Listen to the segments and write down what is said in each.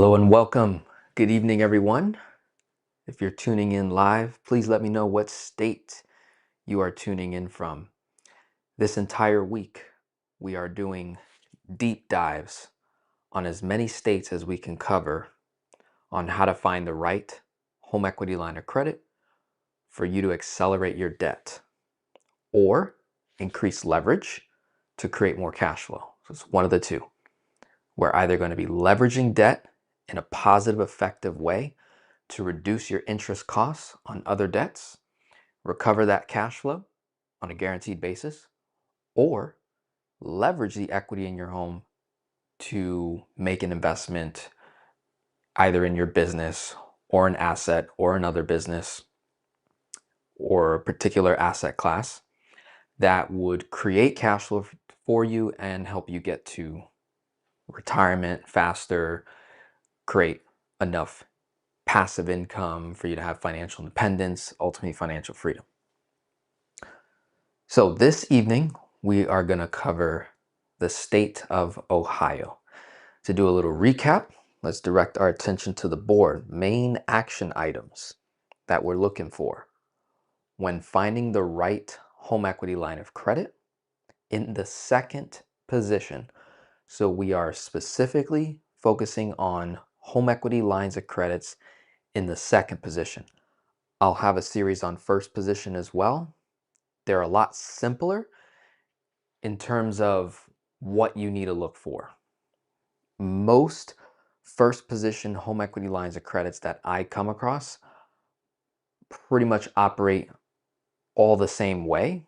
Hello and welcome. Good evening, everyone. If you're tuning in live, please let me know what state you are tuning in from. This entire week, we are doing deep dives on as many states as we can cover on how to find the right home equity line of credit for you to accelerate your debt or increase leverage to create more cash flow. So it's one of the two. We're either going to be leveraging debt in a positive, effective way to reduce your interest costs on other debts, recover that cash flow on a guaranteed basis, or leverage the equity in your home to make an investment either in your business or an asset or another business or a particular asset class that would create cash flow for you and help you get to retirement faster, create enough passive income for you to have financial independence, ultimately financial freedom. So this evening, we are going to cover the state of Ohio. To do a little recap, let's direct our attention to the board. Main action items that we're looking for when finding the right home equity line of credit in the second position. So we are specifically focusing on home equity lines of credits in the second position. I'll have a series on first position as well. They're a lot simpler in terms of what you need to look for. Most first position home equity lines of credits that I come across pretty much operate all the same way.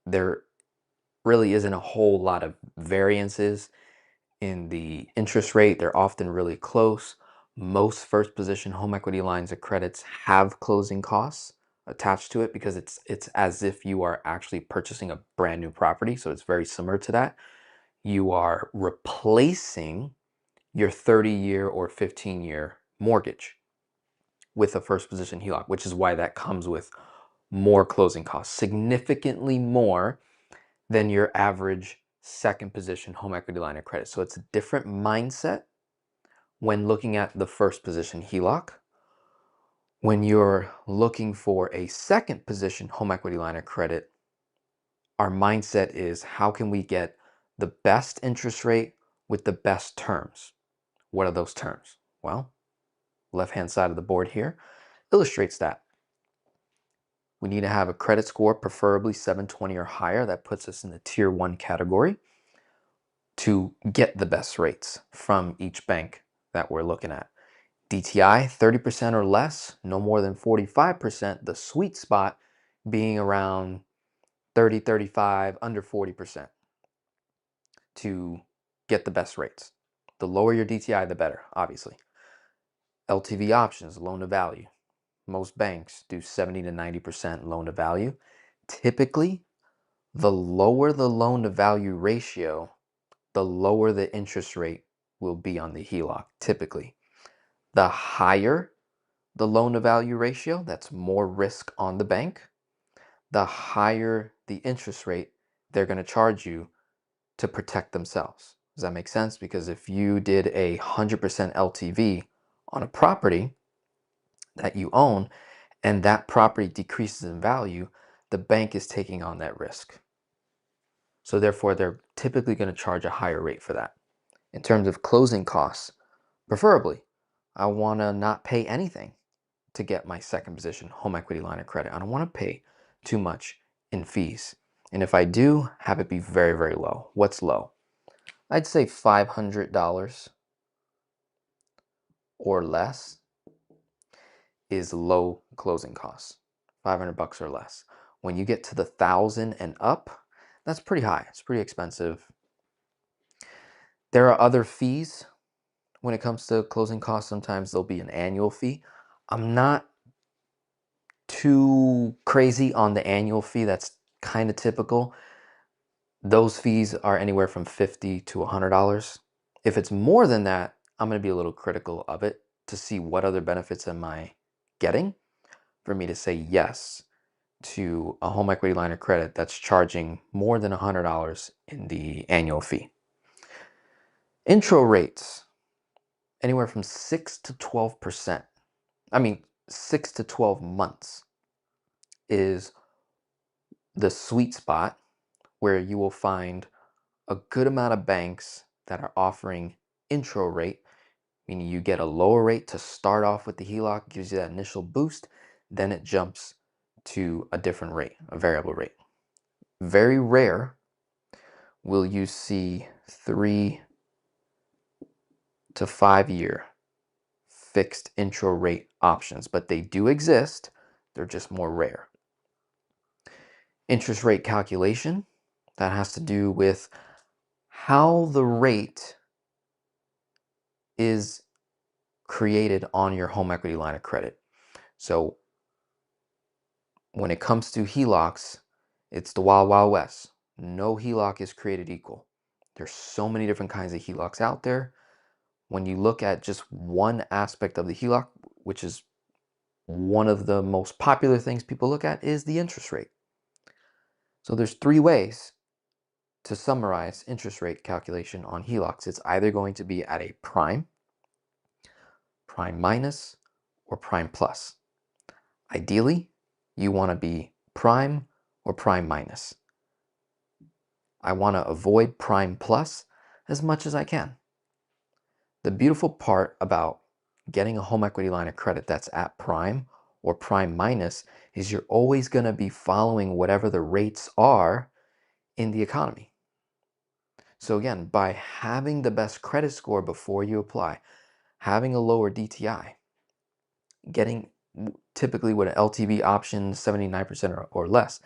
There really isn't a whole lot of variances in the interest rate. They're often really close. Most first position home equity lines of credits have closing costs attached to it because it's as if you are actually purchasing a brand new property. So it's very similar to that. You are replacing your 30-year or 15-year mortgage with a first position HELOC, which is why that comes with more closing costs, significantly more than your average second position home equity line of credit. So it's a different mindset when looking at the first position HELOC. When you're looking for a second position home equity line of credit, our mindset is how can we get the best interest rate with the best terms? What are those terms? Well, left-hand side of the board here illustrates that. We need to have a credit score, preferably 720 or higher. That puts us in the tier 1 category to get the best rates from each bank that we're looking at. DTI, 30% or less, no more than 45%. The sweet spot being around 30, 35, under 40% to get the best rates. The lower your DTI, the better, obviously. LTV options, loan to value. Most banks do 70 to 90% loan to value. Typically, the lower the loan to value ratio, the lower the interest rate will be on the HELOC, typically. The higher the loan to value ratio, that's more risk on the bank, the higher the interest rate they're going to charge you to protect themselves. Does that make sense? Because if you did a 100% LTV on a property that you own and that property decreases in value, the bank is taking on that risk. So therefore, they're typically going to charge a higher rate for that. In terms of closing costs, preferably, I want to not pay anything to get my second position home equity line of credit. I don't want to pay too much in fees. And if I do, have it be very, very low. What's low? I'd say $500 or less is low closing costs. 500 bucks or less. When you get to the 1,000 and up, that's pretty high. It's pretty expensive. There are other fees when it comes to closing costs. Sometimes there'll be an annual fee. I'm not too crazy on the annual fee. That's kind of typical. Those fees are anywhere from $50 to $100. If it's more than that, I'm going to be a little critical of it to see what other benefits am I getting for me to say yes to a home equity line of credit that's charging more than $100 in the annual fee. Intro rates. anywhere from 6 to 12%. I mean, 6 to 12 months is the sweet spot where you will find a good amount of banks that are offering intro rate, meaning you get a lower rate to start off with the HELOC, gives you that initial boost, then it jumps to a different rate, a variable rate. Very rare will you see 3 to 5 year fixed intro rate options, but they do exist. They're just more rare. Interest rate calculation, that has to do with how the rate is created on your home equity line of credit. So when it comes to HELOCs, it's the wild, wild west. No HELOC is created equal. There's so many different kinds of HELOCs out there. When you look at just one aspect of the HELOC, which is one of the most popular things people look at, is the interest rate. So there's 3 ways to summarize interest rate calculation on HELOCs. It's either going to be at a prime, prime minus, or prime plus. Ideally, you want to be prime or prime minus. I want to avoid prime plus as much as I can. The beautiful part about getting a home equity line of credit that's at prime or prime minus is you're always going to be following whatever the rates are in the economy. So again, by having the best credit score before you apply, having a lower DTI, getting typically with an LTV option 79% or less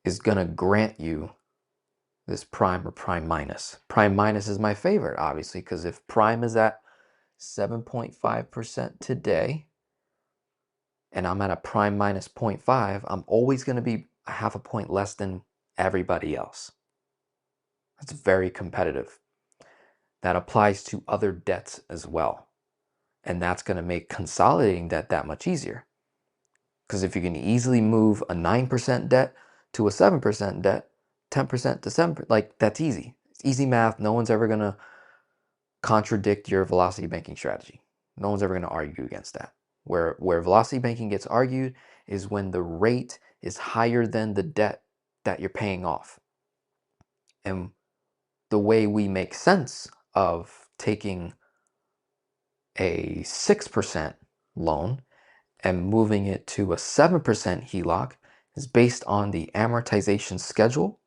is going to grant you this prime or prime minus. Prime minus is my favorite, obviously, because if prime is at 7.5% today and I'm at a prime minus 0.5, I'm always going to be a half a point less than everybody else. That's very competitive. That applies to other debts as well. And that's going to make consolidating debt that much easier. Because if you can easily move a 9% debt to a 7% debt, 10% to 7%, like that's easy. It's easy math. No one's ever going to contradict your velocity banking strategy. No one's ever going to argue against that. Where velocity banking gets argued is when the rate is higher than the debt that you're paying off. And the way we make sense of taking a 6% loan and moving it to a 7% HELOC is based on the amortization schedule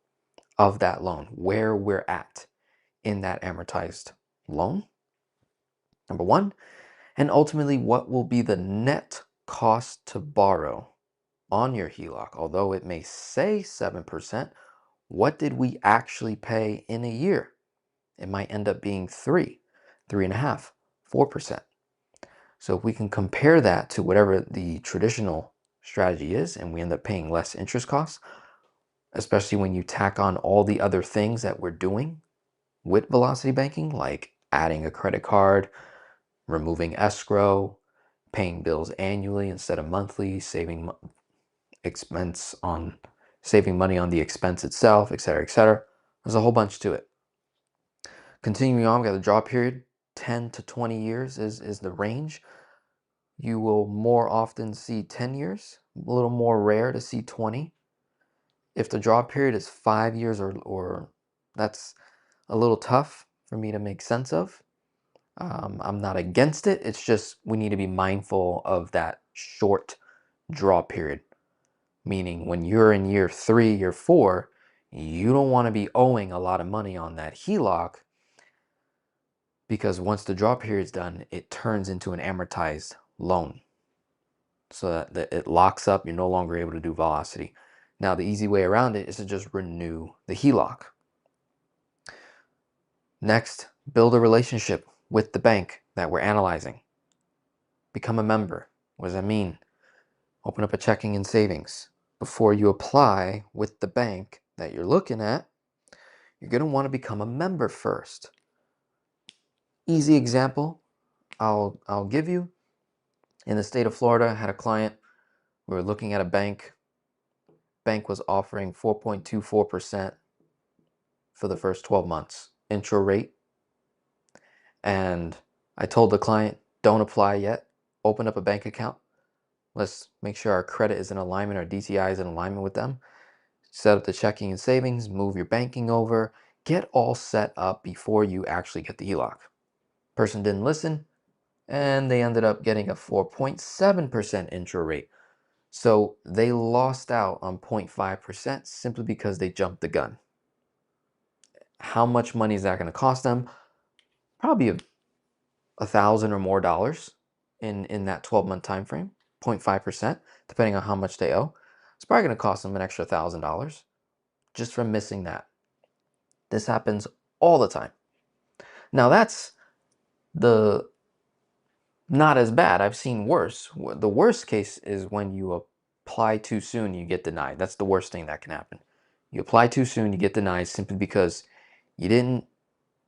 of that loan, where we're at in that amortized loan, number one, and ultimately what will be the net cost to borrow on your HELOC. Although it may say 7%, what did we actually pay in a year? It might end up being 3.5%, 4%. So if we can compare that to whatever the traditional strategy is, and we end up paying less interest costs, especially when you tack on all the other things that we're doing with velocity banking, like adding a credit card, removing escrow, paying bills annually instead of monthly, saving money on the expense itself, etc., etc. There's a whole bunch to it. Continuing on, we got the draw period. 10 to 20 years is the range. You will more often see 10 years, a little more rare to see 20. If the draw period is 5 years or that's a little tough for me to make sense of. I'm not against it. It's just we need to be mindful of that short draw period. Meaning when you're in year 3, year 4, you don't want to be owing a lot of money on that HELOC, because once the draw period is done, it turns into an amortized loan. So that it locks up, you're no longer able to do velocity. Now, the easy way around it is to just renew the HELOC. Next, build a relationship with the bank that we're analyzing. Become a member. What does that mean? Open up a checking and savings. Before you apply with the bank that you're looking at, you're going to want to become a member first. Easy example I'll give you. In the state of Florida, I had a client. We were looking at a bank. Bank was offering 4.24% for the first 12 months intro rate. And I told the client, don't apply yet. Open up a bank account. Let's make sure our credit is in alignment, our DTI is in alignment with them. Set up the checking and savings, move your banking over, get all set up before you actually get the HELOC. Person didn't listen, and they ended up getting a 4.7% intro rate. So they lost out on 0.5% simply because they jumped the gun. How much money is that going to cost them? Probably $1,000 or more in that 12-month time frame, 0.5%, depending on how much they owe. It's probably going to cost them an extra $1,000 just from missing that. This happens all the time. Now that's the not as bad. I've seen worse. The worst case is when you apply too soon, you get denied. That's the worst thing that can happen. You apply too soon, you get denied simply because you didn't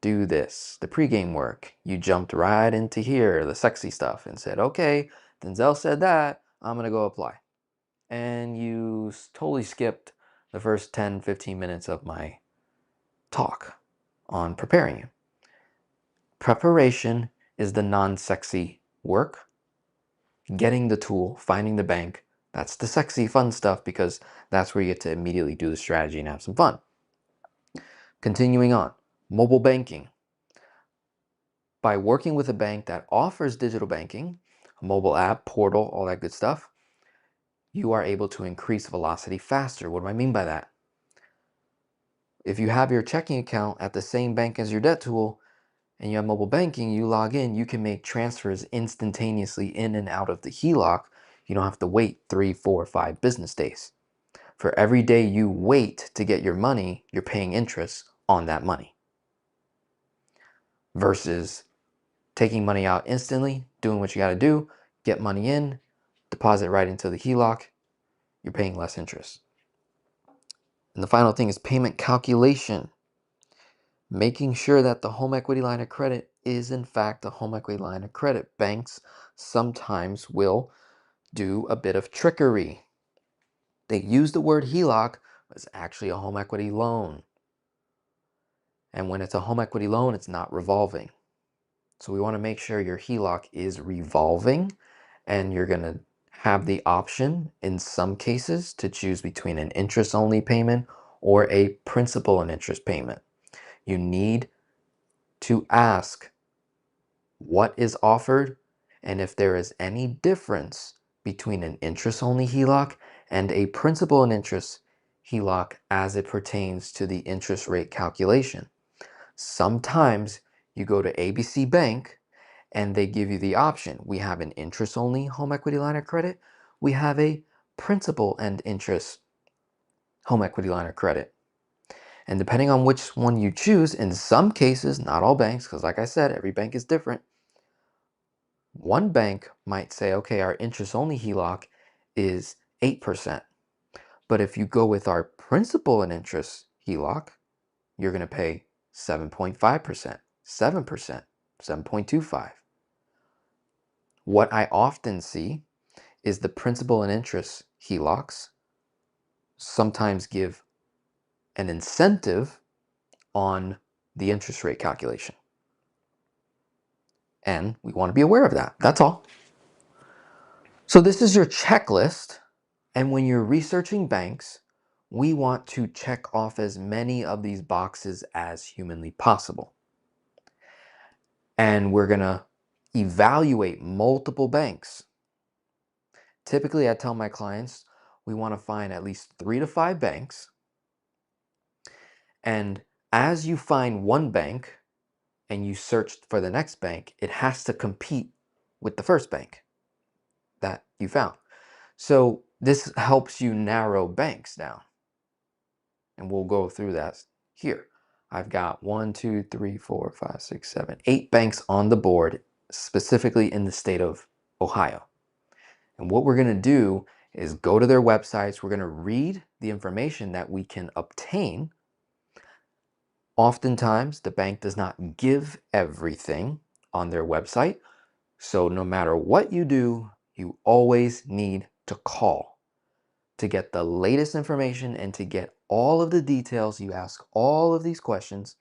do this, the pregame work. You jumped right into here, the sexy stuff, and said, okay, Denzel said that, I'm gonna go apply. And you totally skipped the first 10, 15 minutes of my talk on preparing you. Preparation is the non-sexy work. Getting the tool, finding the bank, that's the sexy fun stuff because that's where you get to immediately do the strategy and have some fun. Continuing on, mobile banking. By working with a bank that offers digital banking, a mobile app, portal, all that good stuff, you are able to increase velocity faster. What do I mean by that? If you have your checking account at the same bank as your debt tool and you have mobile banking, you log in, you can make transfers instantaneously in and out of the HELOC. You don't have to wait 3, 4, 5 business days. For every day you wait to get your money, you're paying interest on that money. Versus taking money out instantly, doing what you got to do, get money in, deposit right into the HELOC, you're paying less interest. And the final thing is payment calculation. Making sure that the home equity line of credit is in fact a home equity line of credit. Banks sometimes will do a bit of trickery. They use the word HELOC, but it's actually a home equity loan. And when it's a home equity loan, it's not revolving. So we want to make sure your HELOC is revolving, and you're going to have the option in some cases to choose between an interest-only payment or a principal and interest payment. You need to ask what is offered and if there is any difference between an interest-only HELOC and a principal and interest HELOC as it pertains to the interest rate calculation. Sometimes you go to ABC Bank and they give you the option. We have an interest-only home equity line of credit. We have a principal and interest home equity line of credit. And depending on which one you choose, in some cases, not all banks, because like I said, every bank is different. One bank might say, okay, our interest-only HELOC is 8%. But if you go with our principal and interest HELOC, you're going to pay 7.5%, 7%, 7.25. What I often see is the principal and interest HELOCs sometimes give an incentive on the interest rate calculation. And we want to be aware of that. That's all. So this is your checklist. And when you're researching banks, we want to check off as many of these boxes as humanly possible. And we're going to evaluate multiple banks. Typically, I tell my clients, we want to find at least 3 to 5 banks. And as you find one bank and you search for the next bank, it has to compete with the first bank that you found. So this helps you narrow banks down. And we'll go through that here. I've got 1, 2, 3, 4, 5, 6, 7, 8 banks on the board, specifically in the state of Ohio. And what we're going to do is go to their websites. We're going to read the information that we can obtain. Oftentimes, the bank does not give everything on their website. So no matter what you do, you always need to call to get the latest information and to get all of the details. You ask all of these questions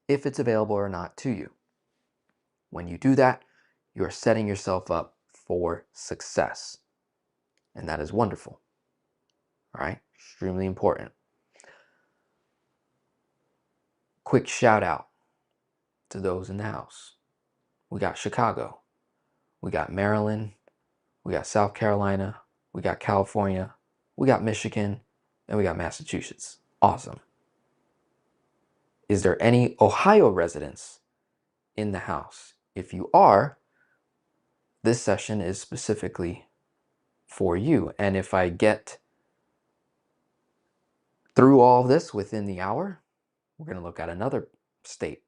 if it's available or not to you. When you do that, you're setting yourself up for success. And that is wonderful. All right, extremely important. Quick shout out to those in the house. We got Chicago, we got Maryland, we got South Carolina, we got California, we got Michigan, and we got Massachusetts. Awesome. Is there any Ohio residents in the house? If you are, this session is specifically for you. And if I get through all of this within the hour, we're going to look at another state.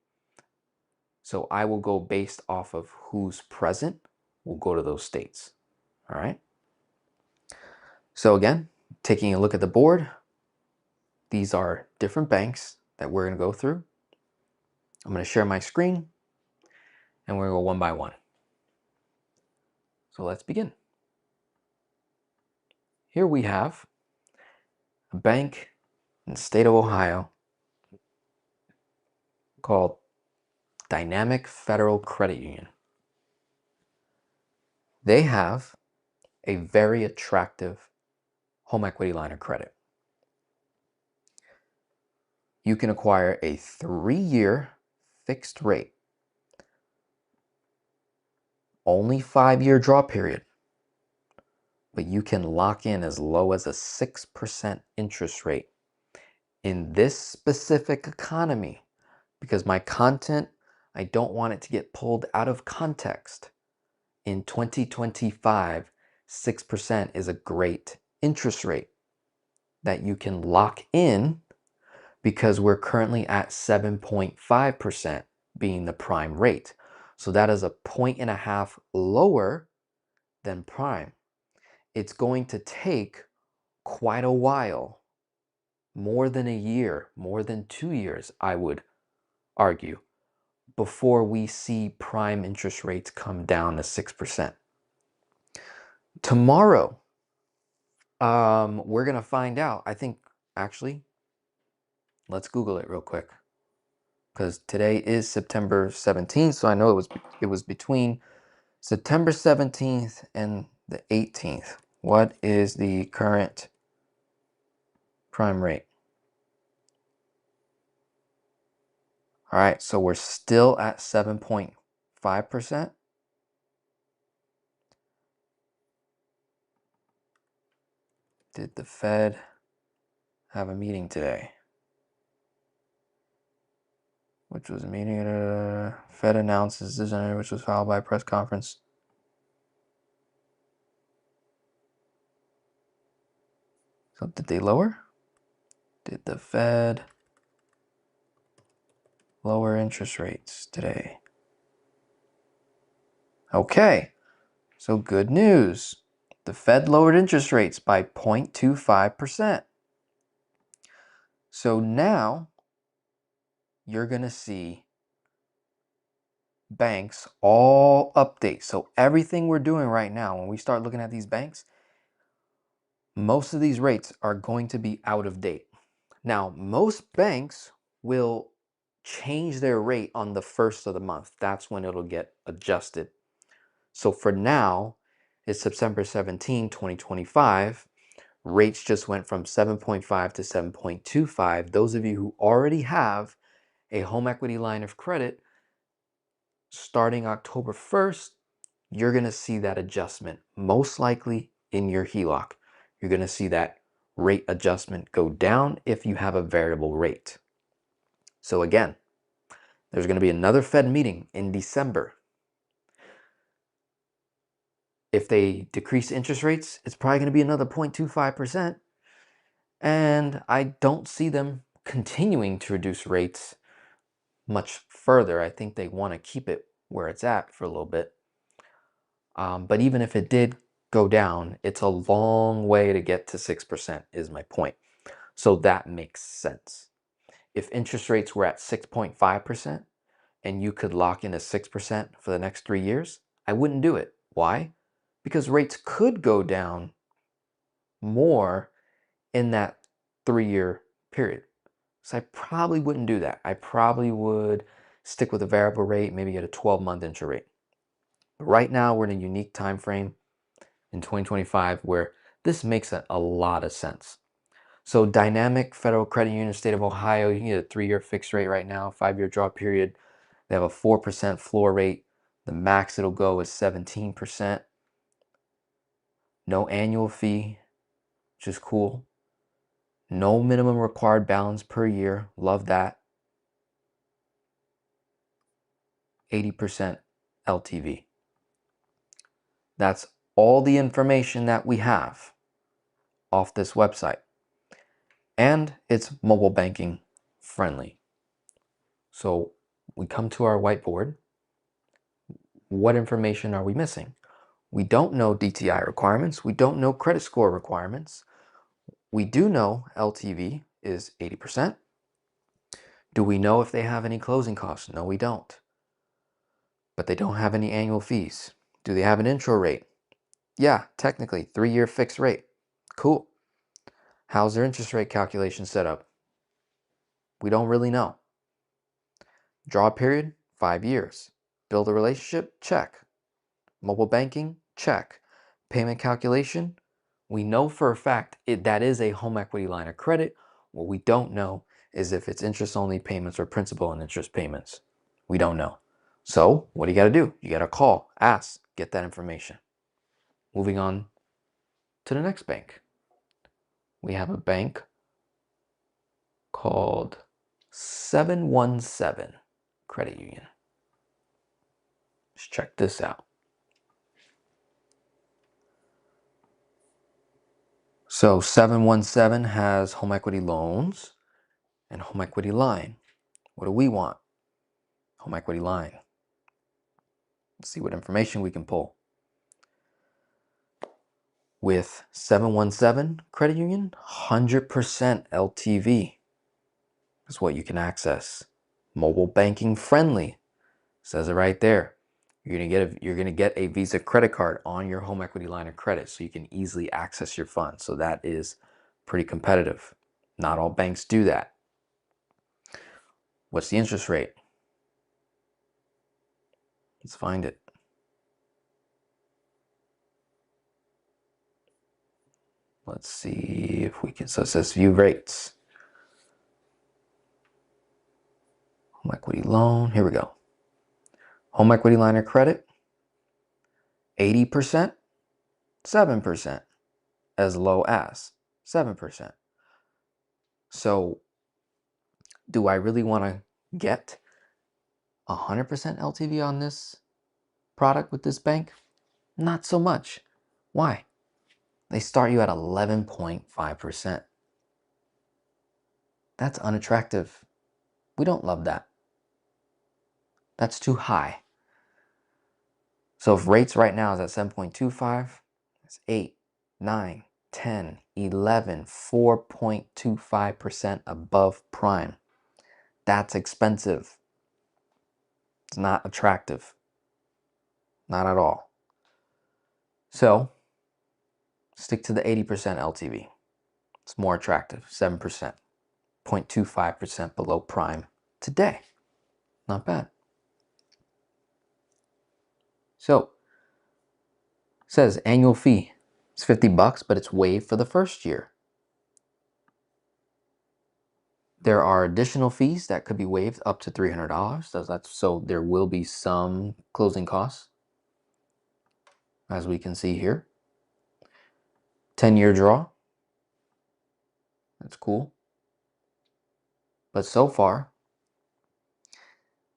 So I will go based off of who's present. We'll go to those states. All right. So again, taking a look at the board, these are different banks that we're going to go through. I'm going to share my screen and we're going to go one by one. So let's begin. Here we have a bank in the state of Ohio called Dynamic Federal Credit Union. They have a very attractive home equity line of credit. You can acquire a 3-year fixed rate, only 5-year draw period, but you can lock in as low as a 6% interest rate. In this specific economy, because my content, I don't want it to get pulled out of context. In 2025, 6% is a great interest rate that you can lock in because we're currently at 7.5% being the prime rate. So that is 1.5 points lower than prime. It's going to take quite a while, more than a year, more than 2 years, I would argue, before we see prime interest rates come down to 6%. Tomorrow, we're gonna find out. I think actually, let's Google it real quick, because today is September 17th, so I know it was between September 17th and the 18th. What is the current prime rate? All right, so we're still at 7.5%. Did the Fed have a meeting today? Which was a meeting, Fed announces decision, which was followed by a press conference. So did they lower? Did the Fed lower interest rates today? Okay, so good news. The Fed lowered interest rates by 0.25%. So now you're going to see banks all update. So everything we're doing right now, when we start looking at these banks, most of these rates are going to be out of date. Now, most banks will change their rate on the first of the month. That's when it'll get adjusted. So for now, it's September 17, 2025. Rates just went from 7.5 to 7.25. Those of you who already have a home equity line of credit, starting October 1st, you're going to see that adjustment, most likely in your HELOC. You're going to see that rate adjustment go down if you have a variable rate. So again, there's going to be another Fed meeting in December. If they decrease interest rates, it's probably going to be another 0.25%. And I don't see them continuing to reduce rates much further. I think they want to keep it where it's at for a little bit. But even if it did go down, it's a long way to get to 6% is my point. So that makes sense. If interest rates were at 6.5% and you could lock in at 6% for the next 3 years, I wouldn't do it. Why? Because rates could go down more in that 3-year period. So I probably wouldn't do that. I probably would stick with a variable rate, maybe get a 12-month interest rate. Right now, we're in a unique time frame in 2025 where this makes a lot of sense. So Dynamic Federal Credit Union, State of Ohio, you can get a 3-year fixed rate right now, 5-year draw period. They have a 4% floor rate. The max it'll go is 17%. No annual fee, which is cool. No minimum required balance per year. Love that. 80% LTV. That's all the information that we have off this website. And it's mobile banking friendly. So we come to our whiteboard. What information are we missing? We don't know DTI requirements. We don't know credit score requirements. We do know LTV is 80%. Do we know if they have any closing costs? No, we don't. But they don't have any annual fees. Do they have an intro rate? Yeah, technically, 3-year fixed rate. Cool. How's their interest rate calculation set up? We don't really know. Draw period, 5 years. Build a relationship? Check. Mobile banking? Check. Payment calculation? We know for a fact that is a home equity line of credit. What we don't know is if it's interest-only payments or principal and interest payments. We don't know. So what do you got to do? You got to call, ask, get that information. Moving on to the next bank. We have a bank called 717 Credit Union. Let's check this out. So 717 has home equity loans and home equity line. What do we want? Home equity line. Let's see what information we can pull. With 717 Credit Union, 100% LTV is what you can access. Mobile banking friendly, says it right there. You're gonna get a Visa credit card on your home equity line of credit, so you can easily access your funds. So that is pretty competitive. Not all banks do that. What's the interest rate? Let's find it. Let's see if we can. So it says view rates. Home equity loan. Here we go. Home equity line of credit. 80%, 7%, as low as 7%. So do I really want to get 100% LTV on this product with this bank? Not so much. Why? They start you at 11.5%. That's unattractive. We don't love that. That's too high. So if rates right now is at 7.25, it's 8, 9, 10, 11, 4.25% above prime. That's expensive. It's not attractive. Not at all. So stick to the 80% LTV. It's more attractive, 7%, 0.25% below prime today. Not bad. So it says annual fee. It's $50, but it's waived for the first year. There are additional fees that could be waived up to $300. So there will be some closing costs, as we can see here. 10-year draw. That's cool. But so far,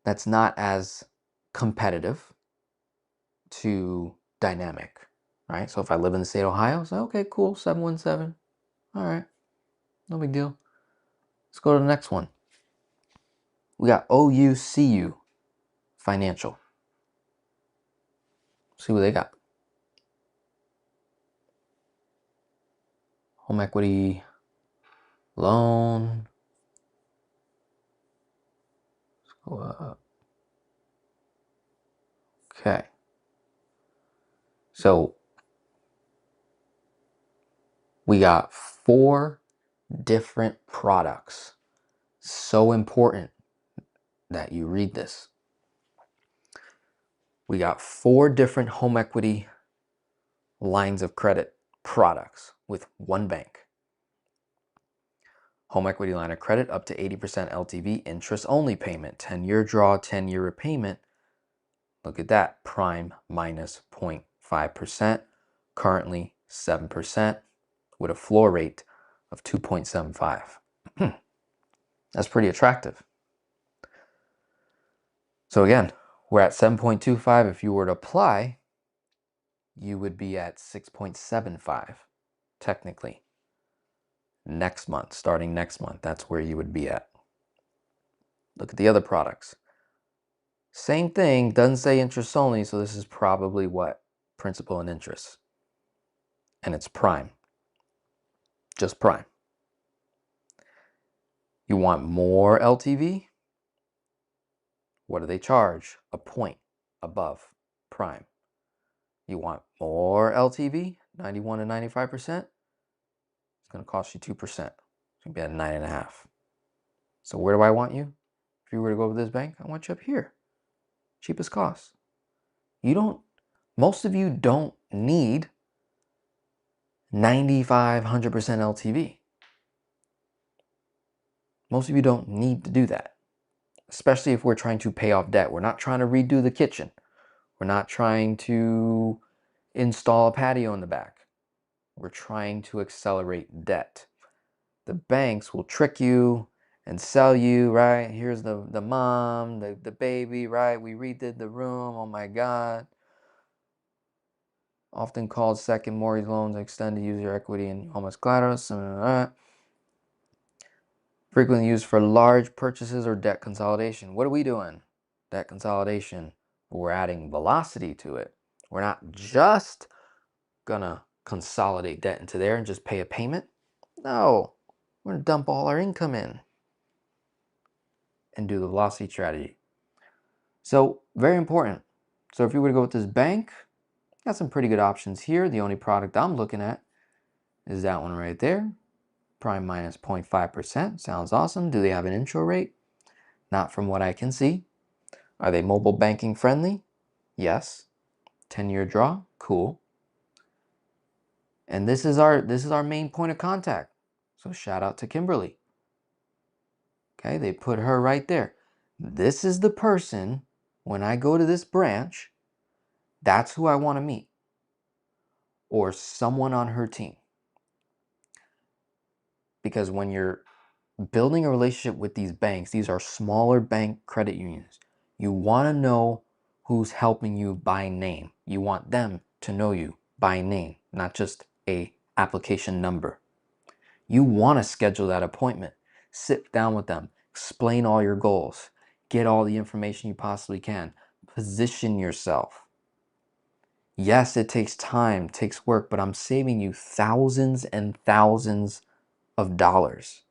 that's not as competitive to Dynamic, right? So if I live in the state of Ohio, say, okay, cool, 717. All right, no big deal. Let's go to the next one. We got OUCU Financial. See what they got. Home equity loan. Let's go up. Okay. So we got 4 different products. So important that you read this. We got 4 different home equity lines of credit products with one bank. Home equity line of credit up to 80% LTV, interest only payment, 10-year draw, 10-year repayment. Look at that, prime minus 0.5%, currently 7% with a floor rate of 2.75. That's pretty attractive. So again, we're at 7.25. If you were to apply, you would be at 6.75 technically. Next month, starting next month, that's where you would be at. Look at the other products. Same thing, doesn't say interest only, so this is probably what? Principal and interest. And it's prime. Just prime. You want more LTV? What do they charge? A point above prime. You want more LTV, 91 to 95%? It's going to cost you 2%. It's going to be at 9.5. So where do I want you? If you were to go with this bank, I want you up here. Cheapest cost. Most of you don't need 95, 100% LTV. Most of you don't need to do that, especially if we're trying to pay off debt. We're not trying to redo the kitchen. We're not trying to install a patio in the back. We're trying to accelerate debt. The banks will trick you and sell you, right? Here's the mom, the baby, right? We redid the room, oh my God. Often called second mortgage loans, extend to user equity and almost collateral. Frequently used for large purchases or debt consolidation. What are we doing? Debt consolidation. We're adding velocity to it. We're not just gonna consolidate debt into there and just pay a payment. No, we're gonna dump all our income in and do the velocity strategy. So very important. So if you were to go with this bank, got some pretty good options here. The only product I'm looking at is that one right there. Prime minus 0.5%. Sounds awesome. Do they have an intro rate? Not from what I can see. Are they mobile banking friendly? Yes. 10-year draw? Cool. And this is our main point of contact. So shout out to Kimberly. Okay, they put her right there. This is the person, when I go to this branch, that's who I want to meet. Or someone on her team. Because when you're building a relationship with these banks, these are smaller bank credit unions. You want to know who's helping you by name. You want them to know you by name, not just a application number. You want to schedule that appointment. Sit down with them, explain all your goals, get all the information you possibly can, position yourself. Yes, it takes time, takes work, but I'm saving you thousands and thousands of dollars.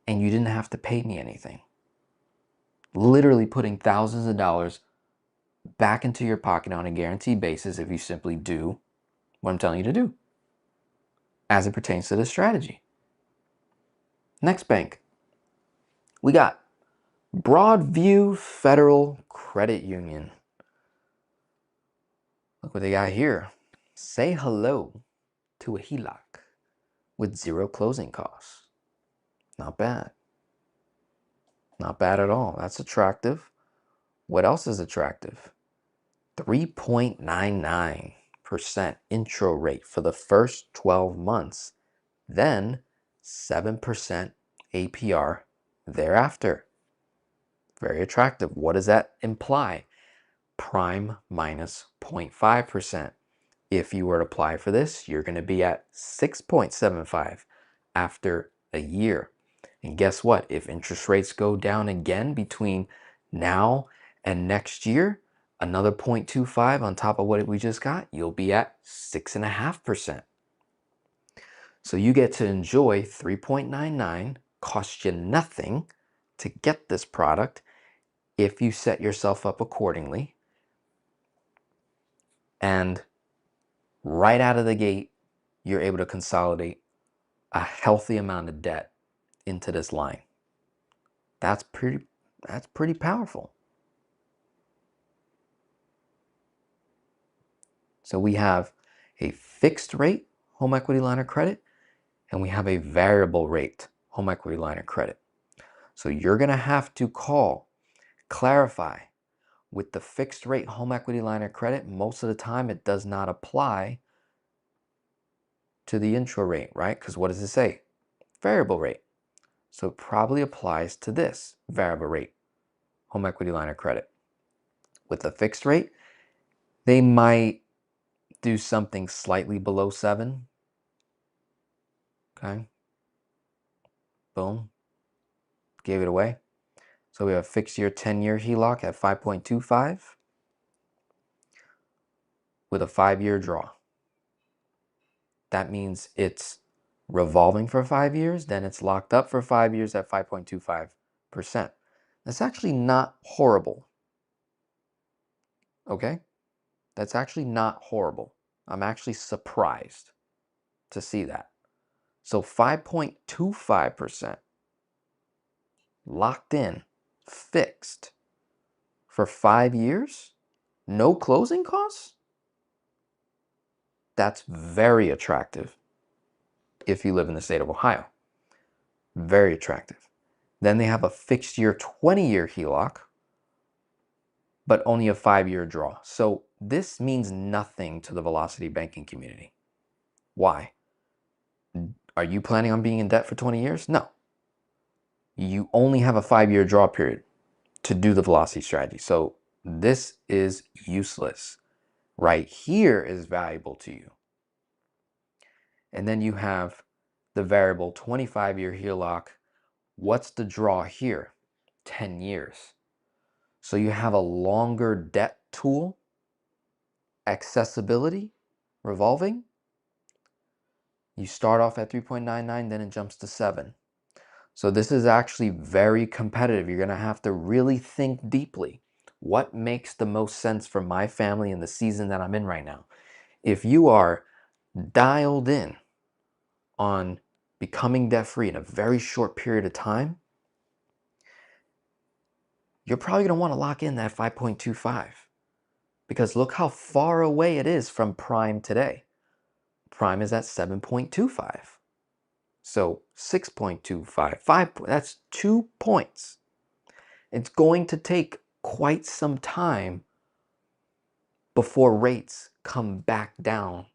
And you didn't have to pay me anything. Literally putting thousands of dollars back into your pocket on a guaranteed basis if you simply do what I'm telling you to do as it pertains to this strategy. Next bank, we got Broadview Federal Credit Union. Look what they got here. Say hello to a HELOC with 0 closing costs. Not bad. Not bad at all. That's attractive. What else is attractive? 3.99% intro rate for the first 12 months, then 7% APR thereafter. Very attractive. What does that imply? Prime minus 0.5%. If you were to apply for this, you're going to be at 6.75 after a year. And guess what? If interest rates go down again between now and next year, another 0.25 on top of what we just got, you'll be at 6.5%. So you get to enjoy 3.99, cost you nothing to get this product if you set yourself up accordingly. And right out of the gate, you're able to consolidate a healthy amount of debt into this line. That's pretty That's pretty powerful. So we have a fixed rate home equity line of credit, and we have a variable rate home equity line of credit. So you're going to have to clarify with the fixed rate home equity line of credit. Most of the time it does not apply to the intro rate, right? Because what does it say? Variable rate. So it probably applies to this variable rate home equity line of credit. With the fixed rate, they might do something slightly below 7. Okay. Boom. Gave it away. So we have a fixed year 10-year HELOC at 5.25 with a 5-year draw. That means it's revolving for 5 years, then it's locked up for 5 years at 5.25%. That's actually not horrible. Okay? That's actually not horrible. I'm actually surprised to see that. So 5.25% locked in, fixed for 5 years, no closing costs? That's very attractive if you live in the state of Ohio. Very attractive. Then they have a fixed year 20-year HELOC, but only a 5-year draw. So this means nothing to the Velocity banking community. Why? Are you planning on being in debt for 20 years? No. You only have a 5-year draw period to do the Velocity strategy. So this is useless. Right here is valuable to you. And then you have the variable 25-year HELOC. What's the draw here? 10 years. So you have a longer debt tool, accessibility, revolving. You start off at 3.99, then it jumps to 7. So this is actually very competitive. You're going to have to really think deeply. What makes the most sense for my family in the season that I'm in right now? If you are dialed in on becoming debt-free in a very short period of time, you're probably going to want to lock in that 5.25 because look how far away it is from prime today. Prime is at 7.25. So 6.25, 5, that's 2 points. It's going to take quite some time before rates come back down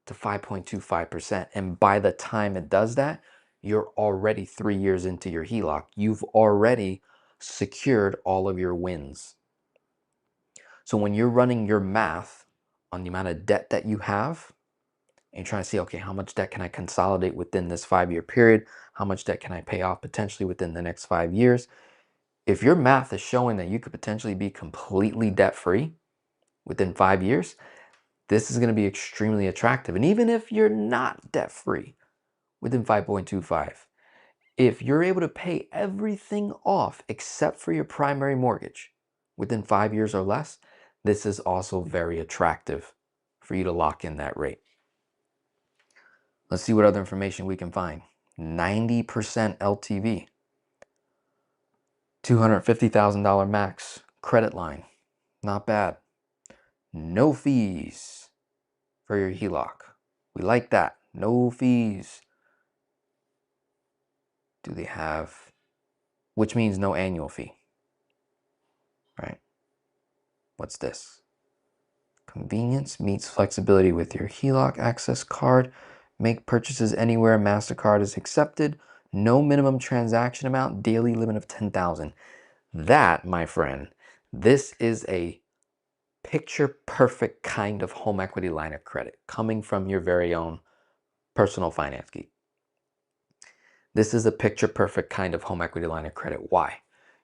to 5.25%. And by the time it does that, you're already 3 years into your HELOC. You've already secured all of your wins. So when you're running your math on the amount of debt that you have, and you're trying to see, okay, how much debt can I consolidate within this 5-year period? How much debt can I pay off potentially within the next 5 years? If your math is showing that you could potentially be completely debt-free within 5 years, this is going to be extremely attractive. And even if you're not debt-free within 5.25, if you're able to pay everything off except for your primary mortgage within 5 years or less, this is also very attractive for you to lock in that rate. Let's see what other information we can find. 90% LTV, $250,000 max credit line. Not bad. No fees for your HELOC. We like that. No fees. Do they have, which means no annual fee, right? What's this? Convenience meets flexibility with your HELOC access card. Make purchases anywhere MasterCard is accepted. No minimum transaction amount, daily limit of 10,000. That, my friend, this is a picture perfect kind of home equity line of credit coming from your very own personal finance geek. This is a picture perfect kind of home equity line of credit. Why?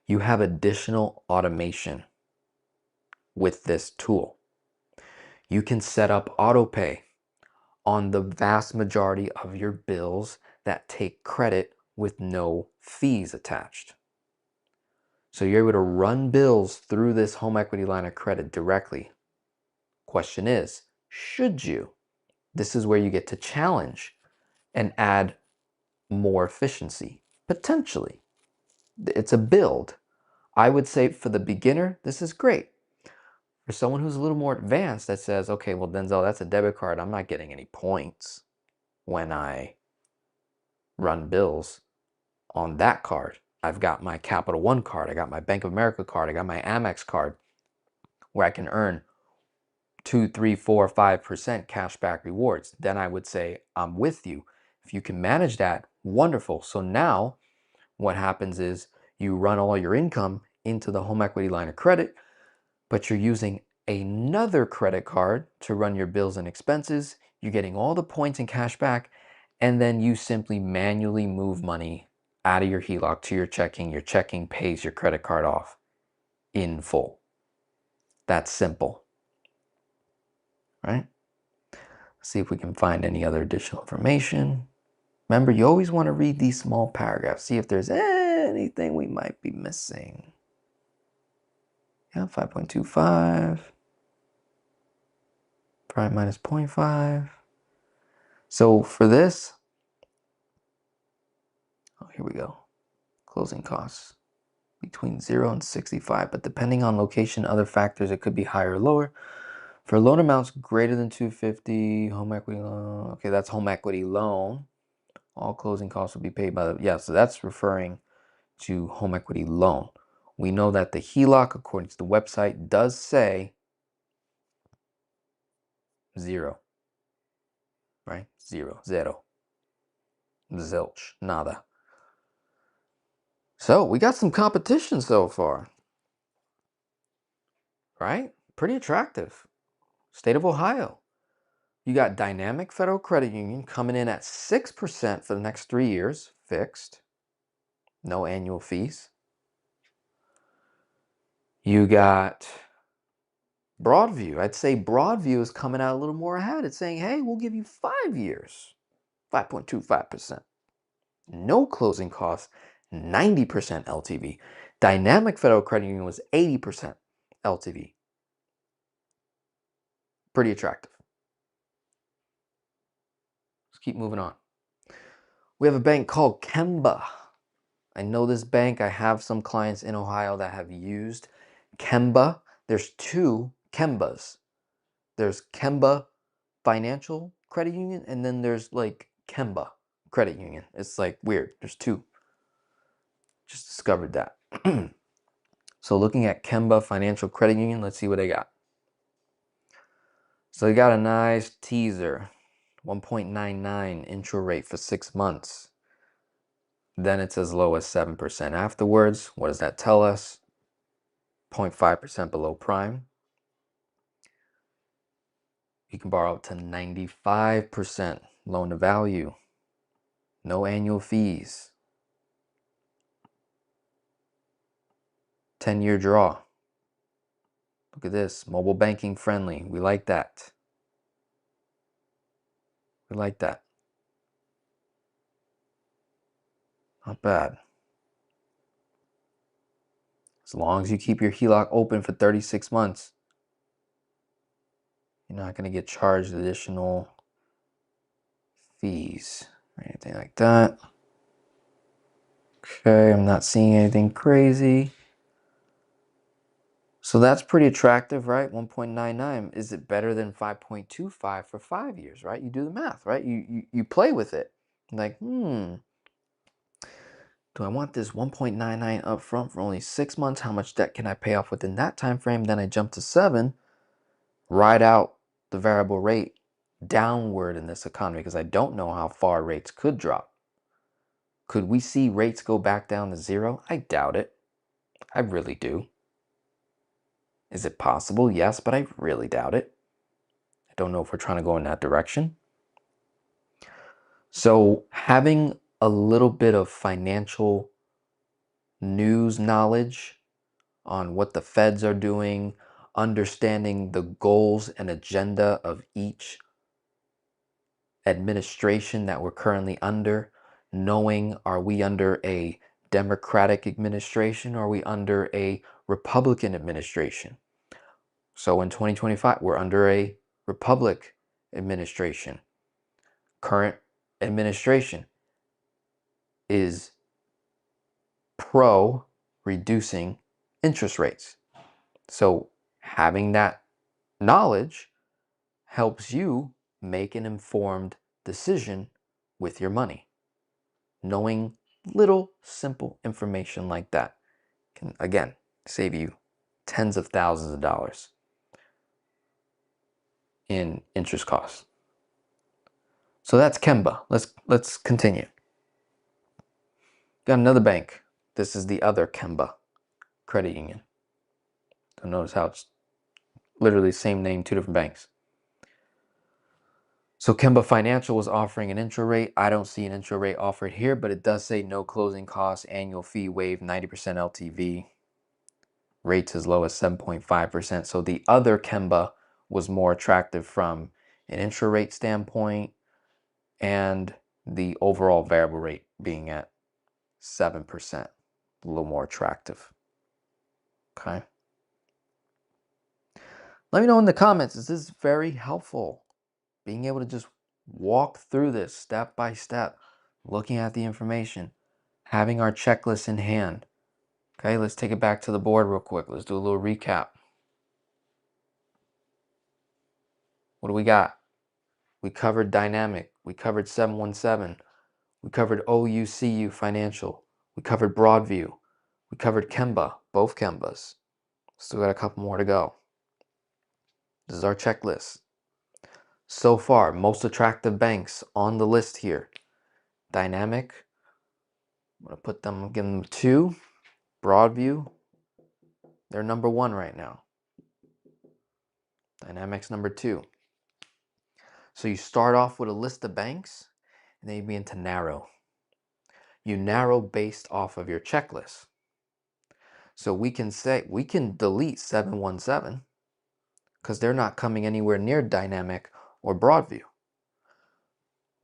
You have additional automation with this tool. You can set up auto pay on the vast majority of your bills that take credit with no fees attached. So you're able to run bills through this home equity line of credit directly. Question is, should you? This is where you get to challenge and add more efficiency, potentially. It's a build. I would say for the beginner, this is great. For someone who's a little more advanced that says, okay, well, Denzel, that's a debit card. I'm not getting any points when I run bills on that card. I've got my Capital One card. I got my Bank of America card. I got my Amex card where I can earn 2, 3, 4, 5% cash back rewards. Then I would say, I'm with you. If you can manage that, wonderful. So now what happens is you run all your income into the home equity line of credit, but you're using another credit card to run your bills and expenses. You're getting all the points and cash back, and then you simply manually move money out of your HELOC to your checking. Your checking pays your credit card off in full. That's simple, right? See if we can find any other additional information. Remember, you always want to read these small paragraphs. See if there's anything we might be missing. Yeah, 5.25. Prime minus 0.5. So for this, oh, here we go. Closing costs between 0 and 65, but depending on location, other factors, it could be higher or lower. For loan amounts greater than 250, home equity loan. Okay, that's home equity loan. All closing costs will be paid by the, yeah, so that's referring to home equity loan. We know that the HELOC, according to the website, does say 0, right? 0, zero, zilch, nada. So we got some competition so far, right? Pretty attractive. State of Ohio. You got Dynamic Federal Credit Union coming in at 6% for the next 3 years, fixed, no annual fees. You got Broadview. I'd say Broadview is coming out a little more ahead. It's saying, hey, we'll give you 5 years, 5.25%. No closing costs, 90% LTV. Dynamic Federal Credit Union was 80% LTV. Pretty attractive. Let's keep moving on. We have a bank called Kemba. I know this bank. I have some clients in Ohio that have used Kemba. There's 2 Kembas. There's Kemba Financial Credit Union, and then there's like Kemba Credit Union. It's like weird. There's 2. Just discovered that. So looking at Kemba Financial Credit Union, let's see what they got. So they got a nice teaser, 1.99 intro rate for 6 months. Then it's as low as 7% afterwards. What does that tell us? 0.5% below prime. You can borrow up to 95% loan to value. No annual fees. 10-year draw. Look at this, mobile banking friendly. We like that. We like that. Not bad. As long as you keep your HELOC open for 36 months, you're not going to get charged additional fees or anything like that. Okay, I'm not seeing anything crazy. So that's pretty attractive, right? 1.99. Is it better than 5.25 for 5 years, right? You do the math, right? You play with it. Like, do I want this 1.99 upfront for only 6 months? How much debt can I pay off within that time frame? Then I jump to 7, ride out the variable rate downward in this economy because I don't know how far rates could drop. Could we see rates go back down to 0? I doubt it. I really do. Is it possible? Yes, but I really doubt it. I don't know if we're trying to go in that direction. So having a little bit of financial news knowledge on what the feds are doing, understanding the goals and agenda of each administration that we're currently under, knowing, are we under a Democratic administration or are we under a Republican administration? So in 2025, we're under a Republic administration. Current administration is pro reducing interest rates. So having that knowledge helps you make an informed decision with your money. Knowing little simple information like that can, again, save you tens of thousands of dollars in interest costs. So that's Kemba. Let's continue. Got another bank. This is the other Kemba credit union. So notice how it's literally the same name, two different banks. So Kemba Financial was offering an intro rate. I don't see an intro rate offered here, but it does say no closing costs, annual fee waived, 90% LTV, rates as low as 7.5%. So the other Kemba was more attractive from an intro rate standpoint and the overall variable rate being at 7%, a little more attractive. Okay. Let me know in the comments, is this very helpful? Being able to just walk through this step by step, looking at the information, having our checklist in hand. Okay, let's take it back to the board real quick. Let's do a little recap. What do we got? We covered dynamic. We covered 717. We covered OUCU financial. We covered Broadview. We covered Kemba, both Kembas. Still got a couple more to go. This is our checklist. So far, most attractive banks on the list here. Dynamic, I'm going to put them, give them 2. Broadview, they're number 1 right now. Dynamic's number 2. So you start off with a list of banks, and then you begin to narrow. You narrow based off of your checklist. So we can say, we can delete 717 because they're not coming anywhere near Dynamic or Broadview.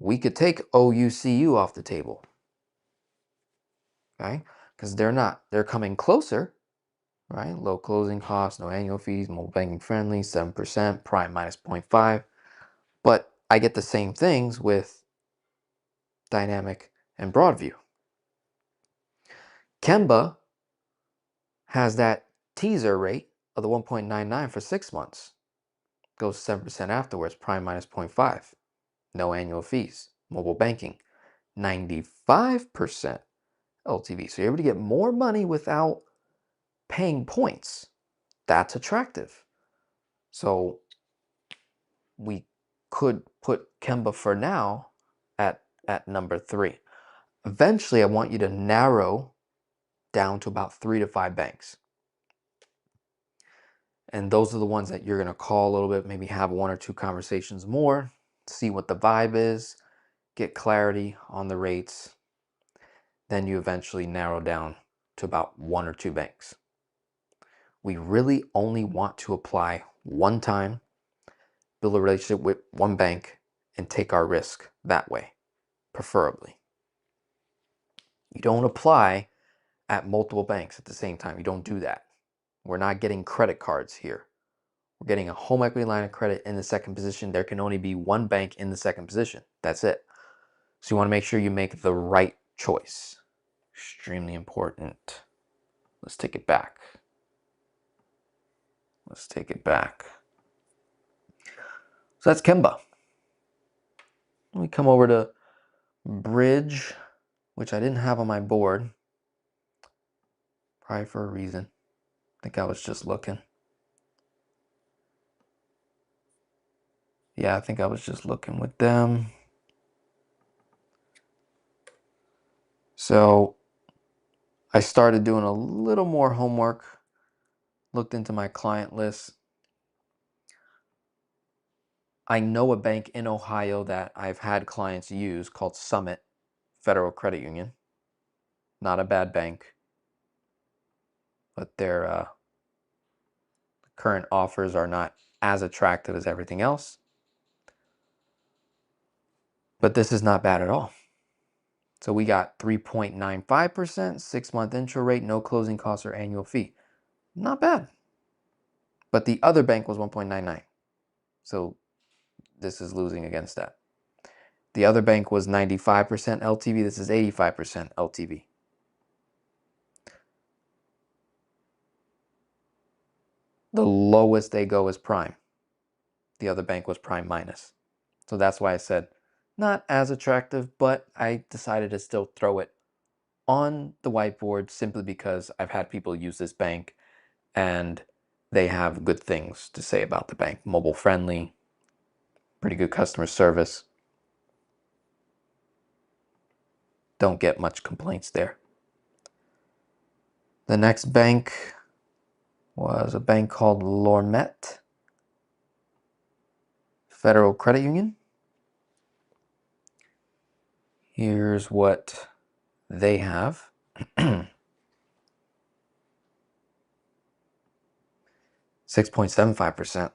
We could take OUCU off the table, okay? Because they're coming closer, right? Low closing costs, no annual fees, mobile banking friendly, 7%, prime minus 0.5. But I get the same things with Dynamic and Broadview. Kemba has that teaser rate of the 1.99 for 6 months. Goes 7% afterwards, prime minus 0.5. No annual fees. Mobile banking, 95% LTV. So you're able to get more money without paying points. That's attractive. So we could put Kemba for now at number 3. Eventually, I want you to narrow down to about 3 to 5 banks. And those are the ones that you're going to call a little bit, maybe have 1 or 2 conversations more, see what the vibe is, get clarity on the rates. Then you eventually narrow down to about 1 or 2 banks. We really only want to apply one time, build a relationship with one bank, and take our risk that way, preferably. You don't apply at multiple banks at the same time. You don't do that. We're not getting credit cards here. We're getting a home equity line of credit in the second position. There can only be one bank in the second position. That's it. So you want to make sure you make the right choice. Extremely important. Let's take it back. Let's take it back. So that's Kemba. Let me come over to Bridge, which I didn't have on my board. Probably for a reason. I think I was just looking. Yeah, I think I was just looking with them. So I started doing a little more homework, looked into my client list. I know a bank in Ohio that I've had clients use called Summit Federal Credit Union. Not a bad bank, but their current offers are not as attractive as everything else. But this is not bad at all. So we got 3.95%, 6-month intro rate, no closing costs or annual fee. Not bad. But the other bank was 1.99. So this is losing against that. The other bank was 95% LTV. This is 85% LTV. the lowest they go is prime. The other bank was prime minus. So that's why I said not as attractive, but I decided to still throw it on the whiteboard simply because I've had people use this bank and they have good things to say about the bank. Mobile friendly, pretty good customer service. Don't get much complaints there. The next bank was a bank called LIEN Federal Credit Union. Here's what they have. 6.75%.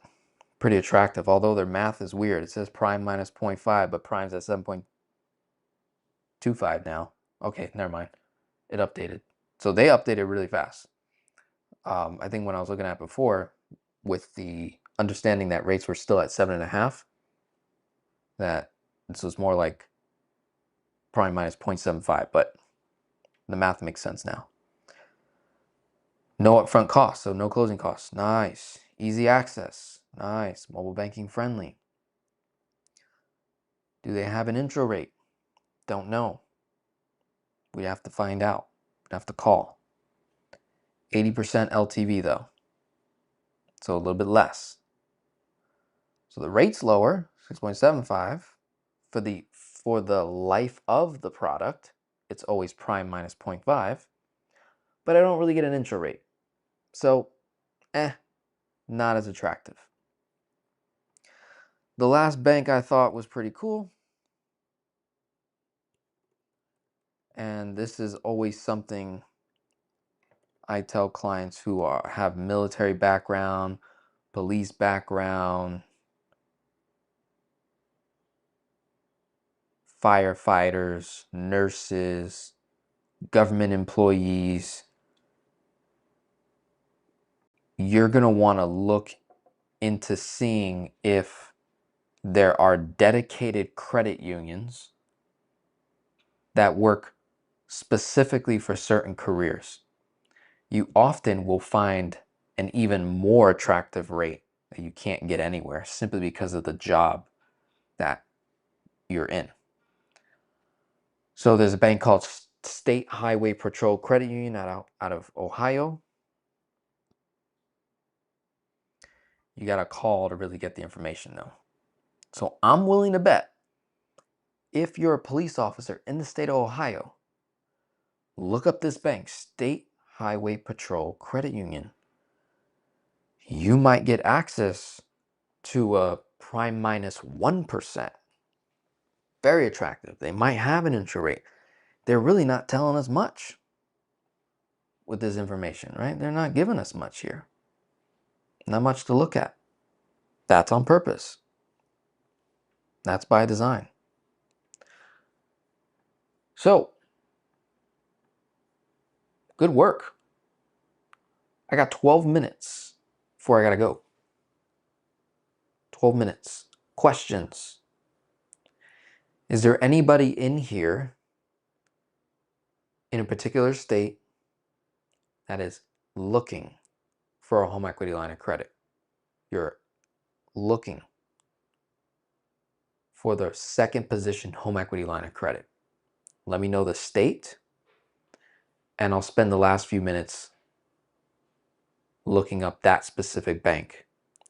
Pretty attractive, although their math is weird. It says prime minus 0.5, but prime's at 7.25 now. Okay, never mind. It updated. So they updated really fast. I think when I was looking at before, with the understanding that rates were still at 7.5, that this was more like prime minus 0.75, but the math makes sense now. No upfront costs, so no closing costs. Nice. Easy access. Nice. Mobile banking friendly. Do they have an intro rate? Don't know. We have to find out. We'd have to call. 80% LTV though, so a little bit less. So the rate's lower, 6.75. For the life of the product, it's always prime minus 0.5, but I don't really get an intro rate. So, not as attractive. The last bank I thought was pretty cool, and this is always something I tell clients who have military background, police background, firefighters, nurses, government employees. You're going to want to look into seeing if there are dedicated credit unions that work specifically for certain careers. You often will find an even more attractive rate that you can't get anywhere simply because of the job that you're in. So there's a bank called State Highway Patrol Credit Union out of Ohio. You got to call to really get the information though. So I'm willing to bet if you're a police officer in the state of Ohio, look up this bank, State Highway Patrol Credit Union. You might get access to a prime minus 1%. Very attractive. They might have an intro rate. They're really not telling us much with this information, right? They're not giving us much here. Not much to look at. That's on purpose. That's by design. So, good work. I got 12 minutes before I gotta go. 12 minutes. Questions. Is there anybody in here in a particular state that is looking for a home equity line of credit? You're looking for the second position home equity line of credit. Let me know the state, and I'll spend the last few minutes looking up that specific bank.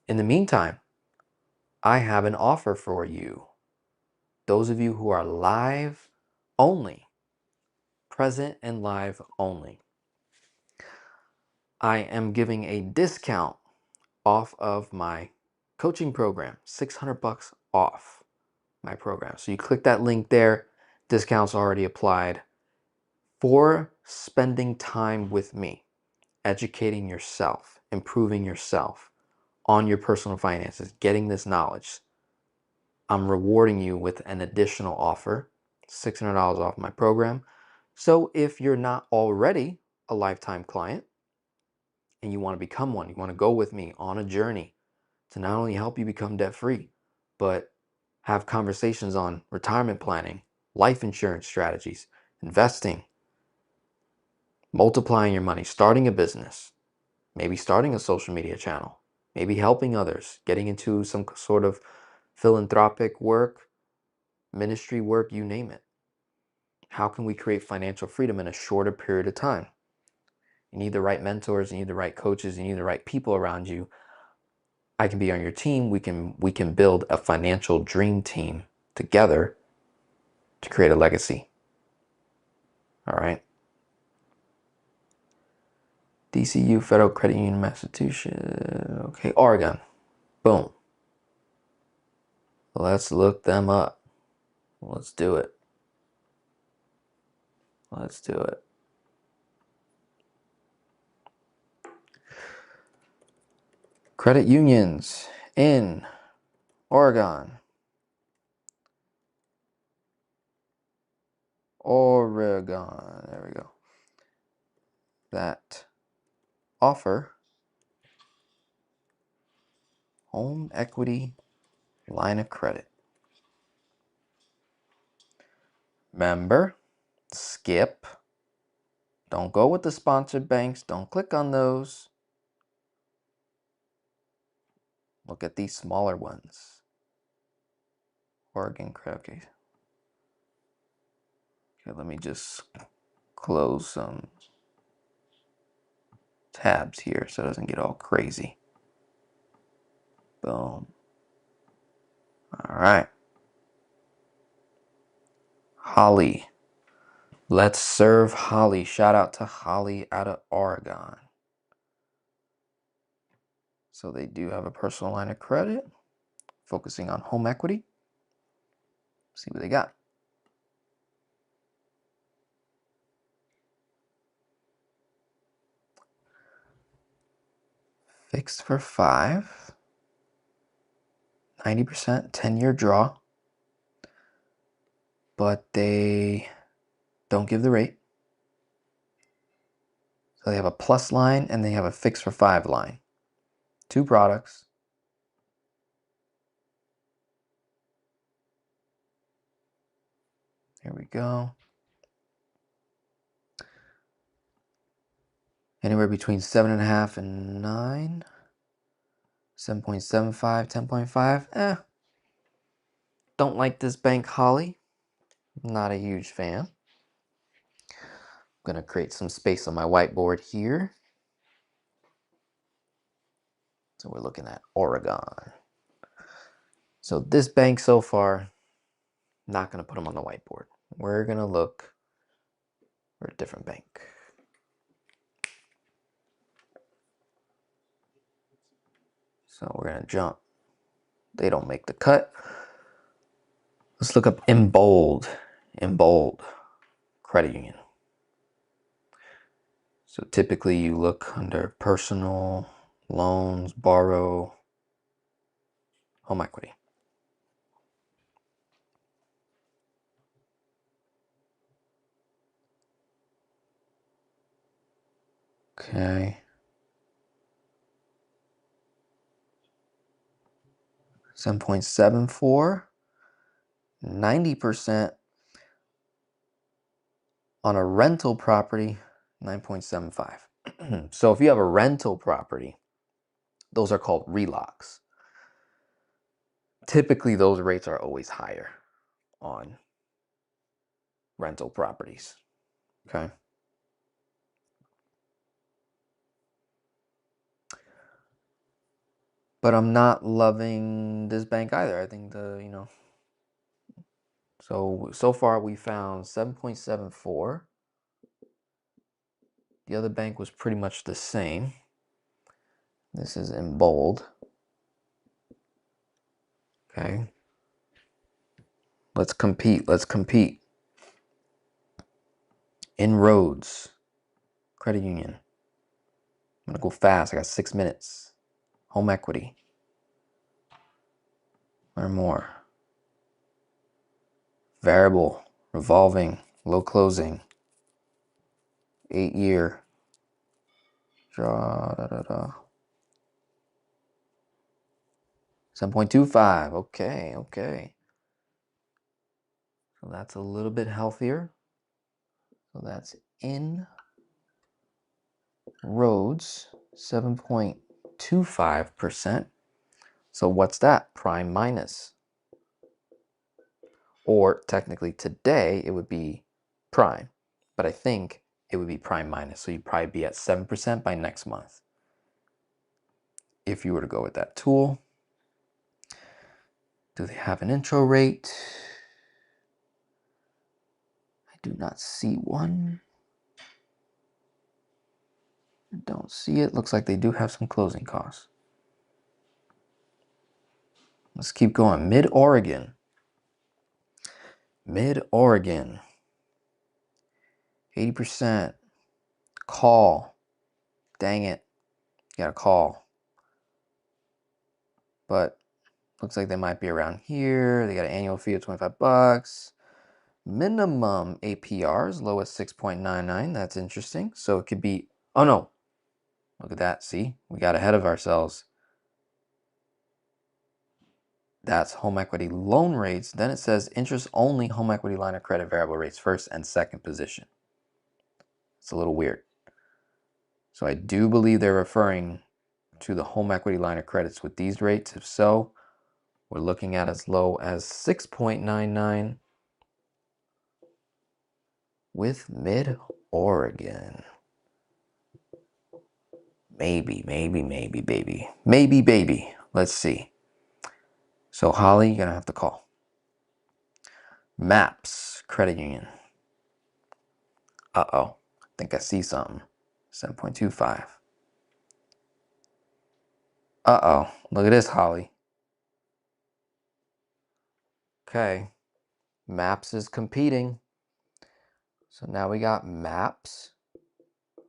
In the meantime, I have an offer for you. Those of you who are live only, present and live only, I am giving a discount off of my coaching program, $600 off my program. So you click that link there, discount's already applied for spending time with me, educating yourself, improving yourself on your personal finances, getting this knowledge. I'm rewarding you with an additional offer, $600 off my program. So if you're not already a lifetime client and you want to become one, you want to go with me on a journey to not only help you become debt free, but have conversations on retirement planning, life insurance strategies, investing, multiplying your money, starting a business, maybe starting a social media channel, maybe helping others, getting into some sort of philanthropic work, ministry work, you name it. How can we create financial freedom in a shorter period of time? You need the right mentors, you need the right coaches, you need the right people around you. I can be on your team. We can build a financial dream team together to create a legacy. All right. DCU, Federal Credit Union, Massachusetts. Okay, Oregon. Boom. Let's look them up. Let's do it. Let's do it. Credit unions in Oregon. Oregon. There we go. That offer home equity line of credit. Remember, skip. Don't go with the sponsored banks. Don't click on those. Look at these smaller ones. Oregon credit. Okay, let me just close some tabs here so it doesn't get all crazy. Boom. All right. Holly. Let's serve Holly. Shout out to Holly out of Oregon. So they do have a personal line of credit, focusing on home equity. See what they got. Fixed for 5. 90% 10-year draw. But they don't give the rate. So they have a plus line and they have a fixed for 5 line. 2 products. Here we go. Anywhere between 7.5 and 9. 7.75, 10.5. Don't like this bank, Holly. Not a huge fan. I'm going to create some space on my whiteboard here. So we're looking at Oregon. So this bank so far, not going to put them on the whiteboard. We're going to look for a different bank. So we're going to jump. They don't make the cut. Let's look up in bold credit union. So typically you look under personal loans, borrow, home equity. Okay. 7.74. 90% on a rental property, 9.75. So if you have a rental property, those are called HELOCs. Typically, those rates are always higher on rental properties. Okay. But I'm not loving this bank either. I think so far we found 7.74. The other bank was pretty much the same. This is in bold. Okay. Let's compete. Inroads Credit Union. I'm gonna go fast. I got 6 minutes. Home equity. Learn more. Variable, revolving, low closing. 8-year. Draw. 7.25. Okay. So that's a little bit healthier. So that's in Roads 7.25. 7.25%. So what's that? Prime minus. Or technically today it would be prime, but I think it would be prime minus. So you'd probably be at 7% by next month if you were to go with that tool. Do they have an intro rate? I do not see one. I don't see it. Looks like they do have some closing costs. Let's keep going. Mid-Oregon. Mid-Oregon. 80%. Call. Dang it. You got a call. But looks like they might be around here. They got an annual fee of 25 bucks. Minimum APR as low as 6.99. That's interesting. So it could be, oh no. Look at that. See, we got ahead of ourselves. That's home equity loan rates. Then it says interest only home equity line of credit variable rates, first and second position. It's a little weird. So I do believe they're referring to the home equity line of credits with these rates. If so, we're looking at as low as 6.99 with Mid-Oregon. Maybe, baby. Maybe, baby. Let's see. So Holly, you're gonna have to call. Maps Credit Union. Uh-oh. I think I see something. 7.25. Uh-oh. Look at this, Holly. Okay. Maps is competing. So now we got Maps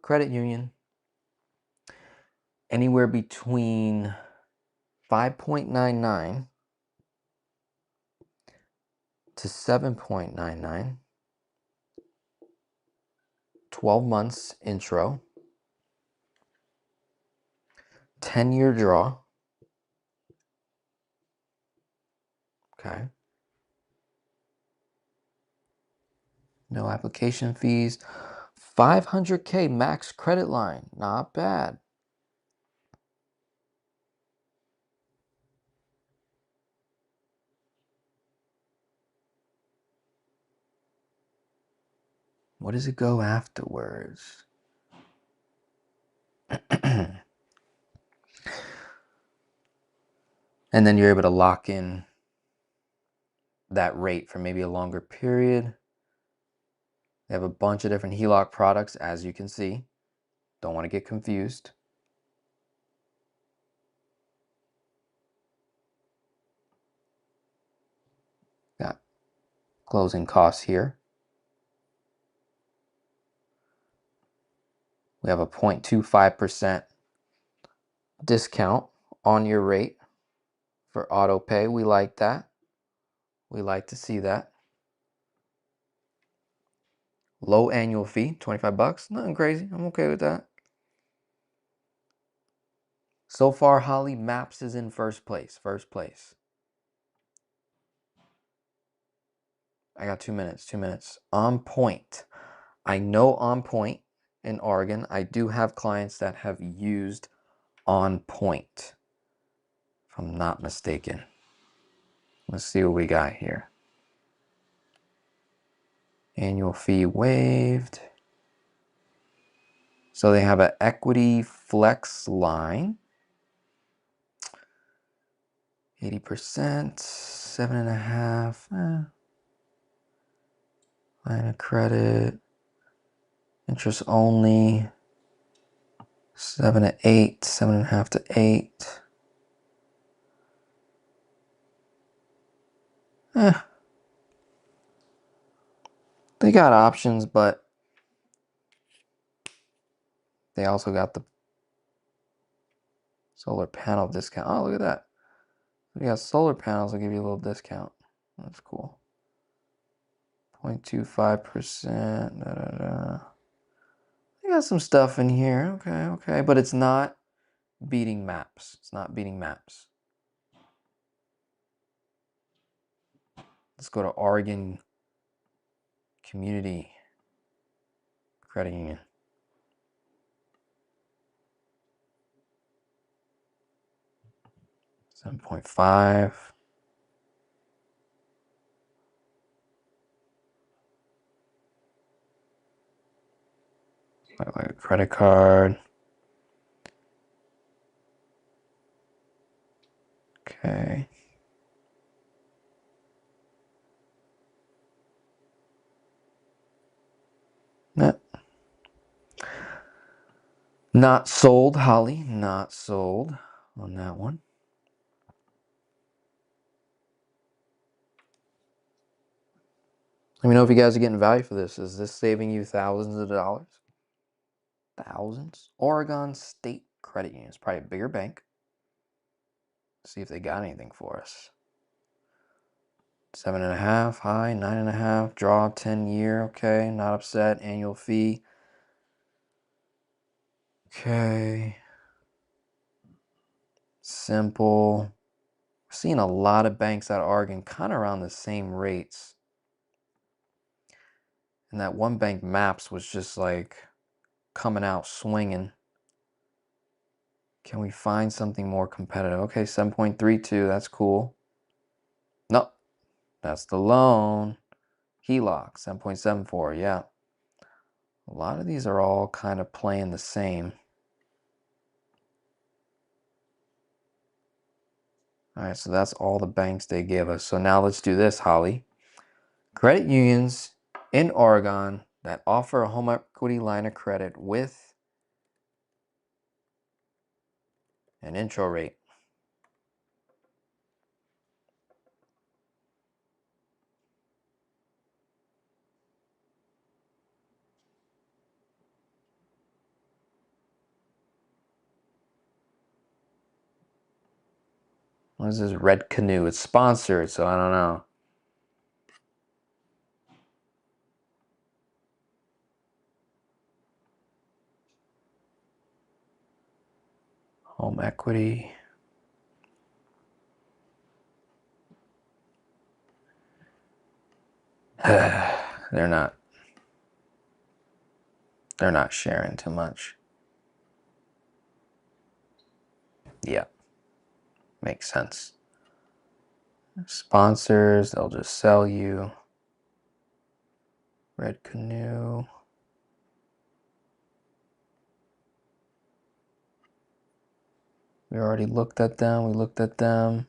Credit Union. Anywhere between 5.99 to 7.99. 12 months intro. 10-year draw. Okay. No application fees. 500K max credit line. Not bad. What does it go afterwards? And then you're able to lock in that rate for maybe a longer period. They have a bunch of different HELOC products, as you can see. Don't want to get confused. Got closing costs here. We have a 0.25% discount on your rate for auto pay. We like that. We like to see that. Low annual fee, 25 bucks. Nothing crazy. I'm okay with that. So far, Holly, Maps is in first place. First place. I got 2 minutes. 2 minutes. On Point. I know On Point in Oregon. I do have clients that have used On Point, if I'm not mistaken. Let's see what we got here. Annual fee waived. So they have an equity flex line. 80%, 7.5. Line of credit. Interest only. 7 to 8, 7.5 to 8. They got options, but they also got the solar panel discount. Oh, look at that. We got solar panels that give you a little discount. That's cool. 0.25%. They got some stuff in here. Okay. But it's not beating Maps. It's not beating Maps. Let's go to Oregon Community Credit Union. 7.5. Like a credit card. Okay. Nah. Not sold, Holly. Not sold on that one. Let me know if you guys are getting value for this. Is this saving you thousands of dollars? Thousands? Oregon State Credit Union. It's probably a bigger bank. See if they got anything for us. 7.5 high, 9.5 draw, 10-year. Okay, not upset. Annual fee. Okay. Simple. We're seeing a lot of banks out of Oregon kind of around the same rates. And that one bank, Maps, was just like coming out swinging. Can we find something more competitive? Okay, 7.32. That's cool. No, that's the loan. HELOC, 7.74. Yeah. A lot of these are all kind of playing the same. All right, so that's all the banks they give us. So now let's do this, Holly. Credit unions in Oregon that offer a home equity line of credit with an intro rate. What is this Red Canoe? It's sponsored, so I don't know. Home equity. They're not sharing too much. Yeah, makes sense. Sponsors, they'll just sell you. Red Canoe. We already looked at them. We looked at them.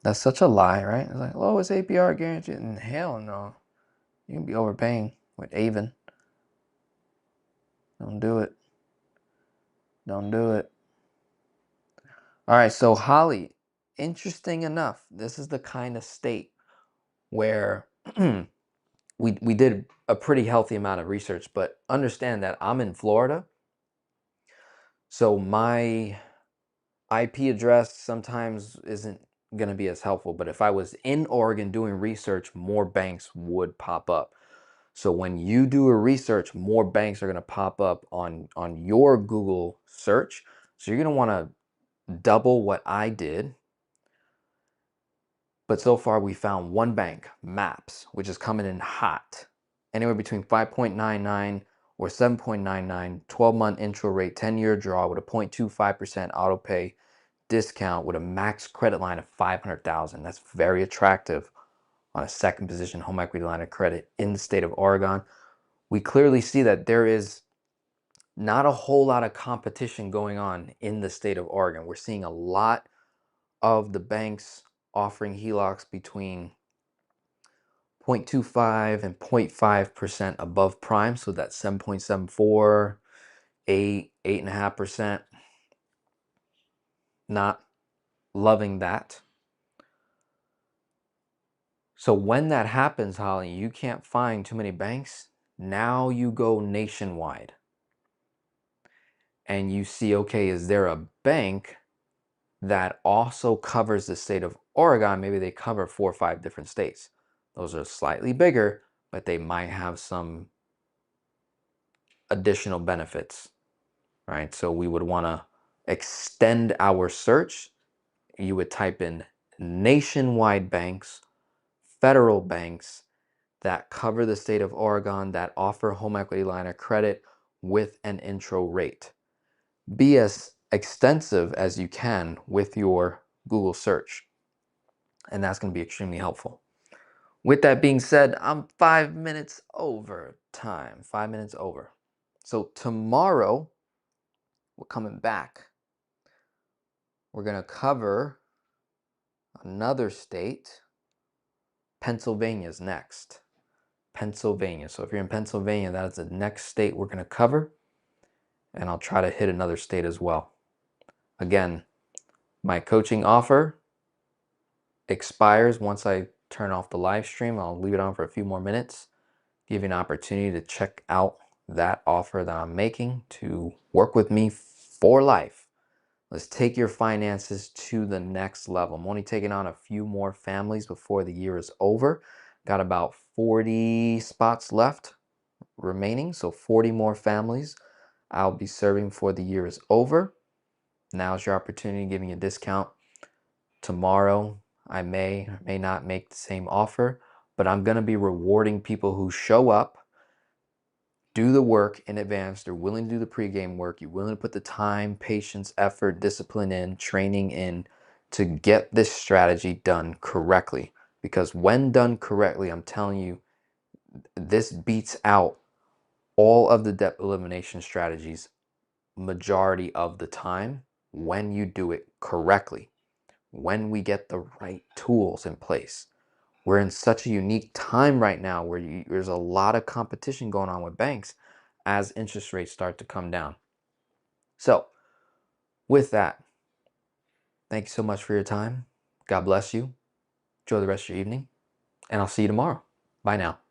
That's such a lie, right? It's like, oh, it's APR guaranteed. And hell no. You can be overpaying with Avon. Don't do it. Don't do it. All right, so Holly, interesting enough, this is the kind of state where we did a pretty healthy amount of research, but understand that I'm in Florida. So my IP address sometimes isn't going to be as helpful, but if I was in Oregon doing research, more banks would pop up. So when you do a research, more banks are going to pop up on your Google search. So you're going to want to double what I did. But so far we found one bank, Maps, which is coming in hot. Anywhere between 5.99 or 7.99, 12-month intro rate, 10-year draw with a 0.25% auto pay discount with a max credit line of $500,000. That's very attractive on a second position home equity line of credit in the state of Oregon. We clearly see that there is not a whole lot of competition going on in the state of Oregon. We're seeing a lot of the banks offering HELOCs between 0.25 and 0.5% above prime. So that's 7.74, 8.5%. Not loving that. So when that happens, Holly, you can't find too many banks. Now you go nationwide and you see, okay, is there a bank that also covers the state of Oregon? Maybe they cover 4 or 5 different states. Those are slightly bigger, but they might have some additional benefits, right? So we would want to extend our search. You would type in nationwide banks, federal banks that cover the state of Oregon that offer home equity line of credit with an intro rate. be as extensive as you can with your Google search. And that's going to be extremely helpful. With that being said, I'm 5 minutes over time, 5 minutes over. So tomorrow, we're coming back. We're going to cover another state. Pennsylvania's next. Pennsylvania. So if you're in Pennsylvania, that is the next state we're going to cover. And I'll try to hit another state as well. Again, my coaching offer expires once I turn off the live stream. I'll leave it on for a few more minutes, give you an opportunity to check out that offer that I'm making to work with me for life. Let's take your finances to the next level. I'm only taking on a few more families before the year is over. Got about 40 spots left remaining, so 40 more families I'll be serving before the year is over. Now's your opportunity, giving you a discount. Tomorrow, I may or may not make the same offer, but I'm going to be rewarding people who show up, do the work in advance. They're willing to do the pregame work. You're willing to put the time, patience, effort, discipline in, training in to get this strategy done correctly. Because when done correctly, I'm telling you, this beats out all of the debt elimination strategies majority of the time when you do it correctly, when we get the right tools in place. We're in such a unique time right now where there's a lot of competition going on with banks as interest rates start to come down. So with that, thank you so much for your time. God bless you. Enjoy the rest of your evening, and I'll see you tomorrow. Bye now.